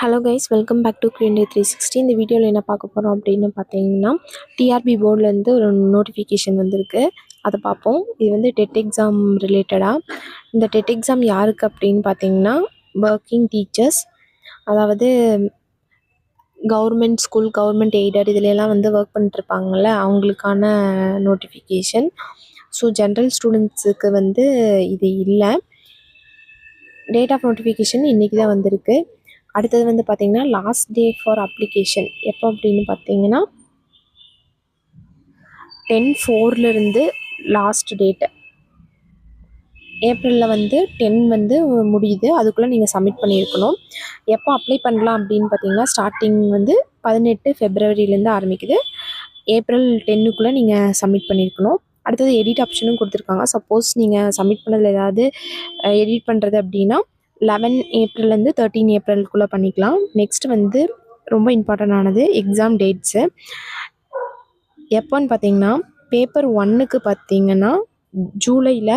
Hello guys, welcome back to Q&A 360. இந்த வீடியோவில் என்ன பார்க்க போகிறோம் அப்படின்னு பார்த்தீங்கன்னா, டிஆர்பி போர்ட்லேருந்து ஒரு நோட்டிஃபிகேஷன் வந்திருக்கு. அதை பார்ப்போம். இது வந்து டெட் எக்ஸாம் ரிலேட்டடாக. இந்த டெட் எக்ஸாம் யாருக்கு அப்படின்னு பார்த்தீங்கன்னா, ஒர்க்கிங் டீச்சர்ஸ், அதாவது கவர்மெண்ட் ஸ்கூல், கவர்மெண்ட் எய்டட் இதுலலாம் வந்து ஒர்க் பண்ணிட்டுருப்பாங்கள்ல, அவங்களுக்கான நோட்டிஃபிகேஷன். ஸோ ஜென்ரல் ஸ்டூடெண்ட்ஸுக்கு வந்து இது இல்லை. டேட் ஆஃப் நோட்டிஃபிகேஷன் இன்றைக்கி தான் வந்திருக்கு. அடுத்தது வந்து பார்த்திங்கன்னா, லாஸ்ட் டே ஃபார் அப்ளிகேஷன் எப்போ அப்படின்னு பார்த்தீங்கன்னா 10/4 லாஸ்ட் டேட்டு. ஏப்ரலில் வந்து 10 வந்து முடியுது. அதுக்குள்ளே நீங்கள் சப்மிட் பண்ணியிருக்கணும். எப்போ அப்ளை பண்ணலாம் அப்படின்னு பார்த்தீங்கன்னா, ஸ்டார்டிங் வந்து 18 ஃபெப்ரவரியிலேருந்து ஆரம்பிக்குது. ஏப்ரல் 10க்குள்ளே நீங்கள் சப்மிட் பண்ணியிருக்கணும். அடுத்தது எடிட் ஆப்ஷனும் கொடுத்துருக்காங்க. சப்போஸ் நீங்கள் சப்மிட் பண்ணதில் ஏதாவது எடிட் பண்ணுறது அப்படின்னா 11 ஏப்ரல்லேருந்து 13 ஏப்ரலுக்குள்ளே பண்ணிக்கலாம். நெக்ஸ்ட் வந்து ரொம்ப இம்பார்ட்டண்டானது எக்ஸாம் டேட்ஸு. எப்போன்னு பார்த்தீங்கன்னா, பேப்பர் 1க்கு பார்த்தீங்கன்னா ஜூலையில்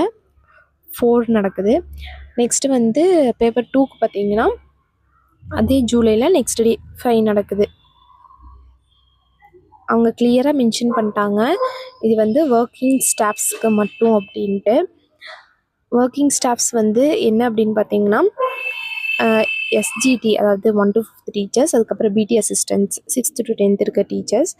4 நடக்குது. நெக்ஸ்ட்டு வந்து பேப்பர் 2க்கு பார்த்தீங்கன்னா அதே ஜூலையில் நெக்ஸ்ட் டே 5 நடக்குது. அவங்க கிளியராக மென்ஷன் பண்ணிட்டாங்க, இது வந்து ஒர்க்கிங் ஸ்டாஃப்ஸ்க்கு மட்டும் அப்படின்ட்டு. ஒர்க்கிங் ஸ்டாஃப்ஸ் வந்து என்ன அப்படின்னு பார்த்தீங்கன்னா, எஸ்ஜிடி, அதாவது 1 to 5th டீச்சர்ஸ், அதுக்கப்புறம் பிடி அசிஸ்டன்ட்ஸ் 6th to 10th இருக்க டீச்சர்ஸ்.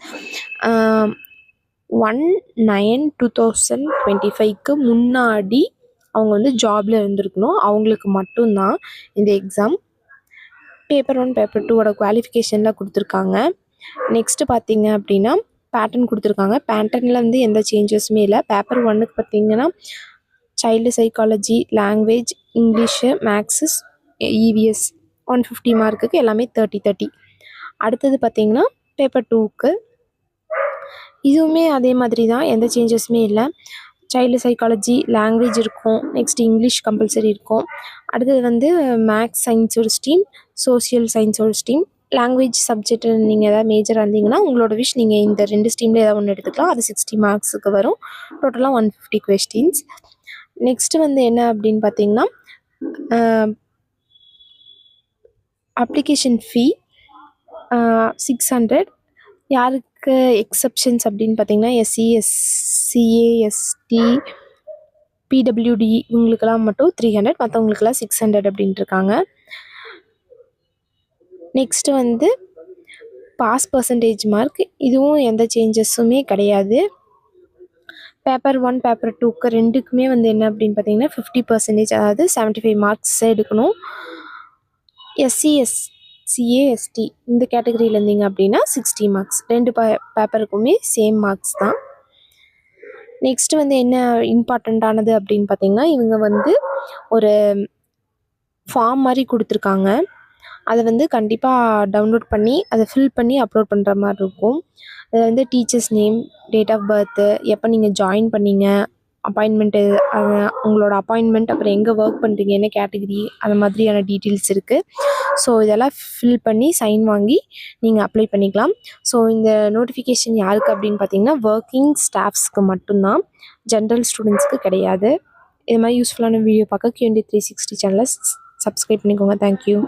1/9/2025க்கு முன்னாடி அவங்க வந்து ஜாபில் இருந்திருக்கணும். அவங்களுக்கு மட்டும்தான் இந்த எக்ஸாம். பேப்பர் 1 பேப்பர் 2வோட குவாலிஃபிகேஷனில் கொடுத்துருக்காங்க. நெக்ஸ்ட்டு பார்த்தீங்க அப்படின்னா பேட்டர்ன் கொடுத்துருக்காங்க. பேட்டர்னில் வந்து எந்த சேஞ்சஸுமே இல்லை. பேப்பர் 1க்கு பார்த்தீங்கன்னா child psychology, language, English, maths, EVS 150 மார்க்குக்கு எல்லாமே 30. அடுத்தது பார்த்தீங்கன்னா பேப்பர் 2க்கு இதுவுமே அதே மாதிரி தான், எந்த சேஞ்சஸுமே இல்லை. சைல்டு சைக்காலஜி, லாங்குவேஜ் இருக்கும். நெக்ஸ்ட் இங்கிலீஷ் கம்பல்சரி இருக்கும். அடுத்தது வந்து மேக்ஸ் சயின்ஸ் ஒரு ஸ்ட்ரீம், சோசியல் சயின்ஸ் ஒரு ஸ்ட்ரீம். லாங்குவேஜ் சப்ஜெக்ட் நீங்கள் ஏதாவது மேஜராக இருந்தீங்கன்னா உங்களோட விஷ், நீங்கள் இந்த 2 ஸ்ட்ரீமில் ஏதாவது ஒன்று எடுத்துக்கலாம். அது 60 மார்க்ஸுக்கு வரும். டோட்டலாக 150 கொஸ்டின்ஸ். நெக்ஸ்ட்டு வந்து என்ன அப்படின்னு பார்த்தீங்கன்னா, அப்ளிகேஷன் ஃபீ 600. யாருக்கு எக்ஸப்ஷன்ஸ் அப்படின்னு பார்த்தீங்கன்னா, எஸ்சி, எஸ்சிஏ, எஸ்டி, பிடபிள்யூடி இவங்களுக்கெல்லாம் மட்டும் 300, மற்றவங்களுக்கெல்லாம் 600 அப்படின்ட்டு இருக்காங்க. நெக்ஸ்ட்டு வந்து பாஸ் பர்சன்டேஜ் மார்க், இதுவும் எந்த சேஞ்சஸுமே கிடையாது. பேப்பர் 1 பேப்பர் 2க்கு ரெண்டுக்குமே வந்து என்ன அப்படின்னு பார்த்தீங்கன்னா 50%, அதாவது 75 மார்க்ஸ் எடுக்கணும். எஸ்சி, எஸ்சிஏ, எஸ்டி இந்த கேட்டகரியில் இருந்தீங்க அப்படின்னா 60 மார்க்ஸ். 2 பேப்பருக்குமே சேம் மார்க்ஸ் தான். நெக்ஸ்ட்டு வந்து என்ன இம்பார்ட்டண்ட்டானது அப்படின்னு பார்த்தீங்கன்னா, இவங்க வந்து ஒரு ஃபார்ம் மாதிரி கொடுத்துருக்காங்க. அதை வந்து கண்டிப்பாக டவுன்லோட் பண்ணி அதை ஃபில் பண்ணி அப்லோட் பண்ணுற மாதிரி இருக்கும். அதில் வந்து teachers name, date of birth, எப்போ நீங்கள் ஜாயின் பண்ணீங்க, அப்பாயின்மெண்ட்டு, உங்களோட அப்பாயின்மெண்ட், அப்புறம் எங்கே ஒர்க் பண்ணுறீங்க, என்ன கேட்டகிரி, அந்த மாதிரியான டீட்டெயில்ஸ் இருக்குது. ஸோ இதெல்லாம் ஃபில் பண்ணி சைன் வாங்கி நீங்கள் அப்ளை பண்ணிக்கலாம். ஸோ இந்த நோட்டிஃபிகேஷன் யாருக்கு அப்படின்னு பார்த்தீங்கன்னா, ஒர்க்கிங் ஸ்டாஃப்ஸ்க்கு மட்டும்தான், ஜென்ரல் ஸ்டூடெண்ட்ஸ்க்கு கிடையாது. இது மாதிரி யூஸ்ஃபுல்லான வீடியோ பார்க்க Q&A 360 சேனலை சப்ஸ்கிரைப் பண்ணிக்கோங்க. தேங்க்யூ.